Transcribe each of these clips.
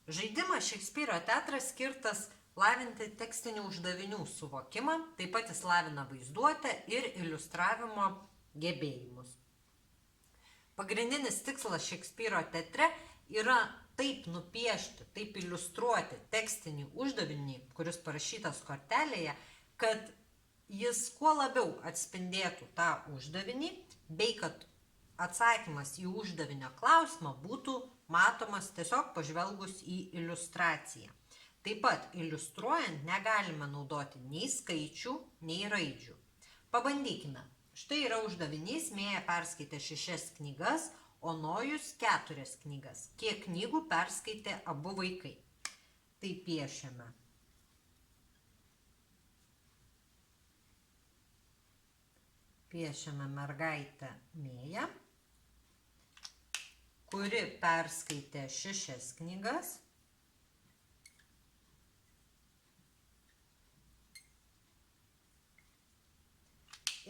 Žaidimas Šekspyro teatras skirtas lavinti tekstinių uždavinių suvokimą, taip pat jis lavina vaizduotę ir iliustravimo gebėjimus. Pagrindinis tikslas Šekspyro teatre yra taip nupiešti, taip iliustruoti tekstinį uždavinį, kuris parašytas kortelėje, kad jis kuo labiau atspindėtų tą uždavinį, bei kad atsakymas į uždavinio klausimą būtų matomas tiesiog pažvelgus į iliustraciją. Taip pat iliustruojant negalime naudoti nei skaičių, nei raidžių. Pabandykime. Štai yra uždavinys, Mėja perskaitė 6 knygas, o Nojus 4 knygas. Kiek knygų perskaitė abu vaikai? Tai piešiame. Piešiame mergaitę Mėją, kuri perskaitė 6 knygas.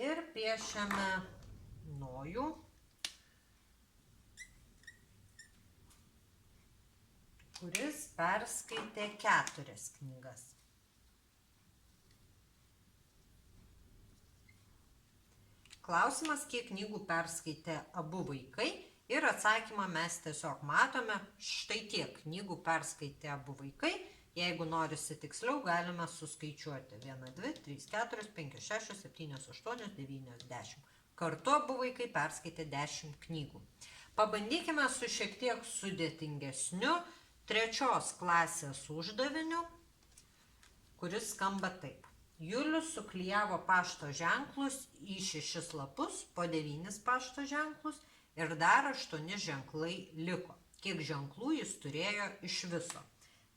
Ir piešiame Nojų, kuris perskaitė 4 knygas. Klausimas, kiek knygų perskaitė abu vaikai, ir atsakymą mes tiesiog matome, štai tiek knygų perskaitė abu vaikai. Jeigu norisi tiksliau, galime suskaičiuoti 1, 2, 3, 4, 5, 6, 7, 8, 9, 10. Kartu abu vaikai perskaitė 10 knygų. Pabandykime su šiek tiek sudėtingesniu 3 klasės uždaviniu, kuris skamba taip. Julius suklijavo pašto ženklus į 6 lapus, po 9 pašto ženklus ir dar 8 ženklai liko. Kiek ženklų jis turėjo iš viso?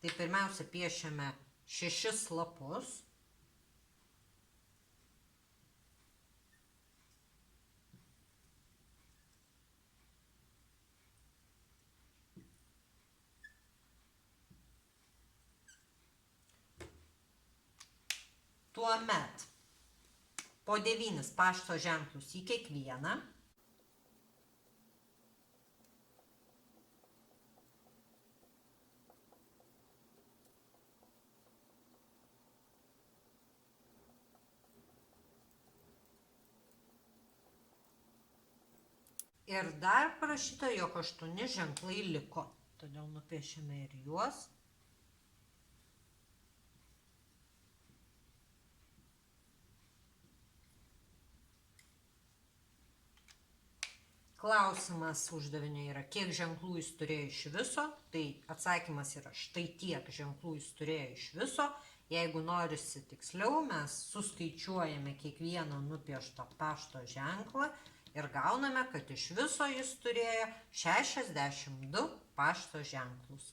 Tai pirmiausia piešiame 6 lapus. Tuomet po 9 pašto ženklus į kiekvieną. Ir dar parašyta, jog 8 ženklai liko. Todėl nupiešiame ir juos. Klausimas uždavinio yra, kiek ženklų jis turėjo iš viso. Tai atsakymas yra, štai tiek ženklų jis turėjo iš viso. Jeigu norisi tiksliau, mes suskaičiuojame kiekvieną nupieštą pašto ženklą ir gauname, kad iš viso jis turėjo 62 pašto ženklus.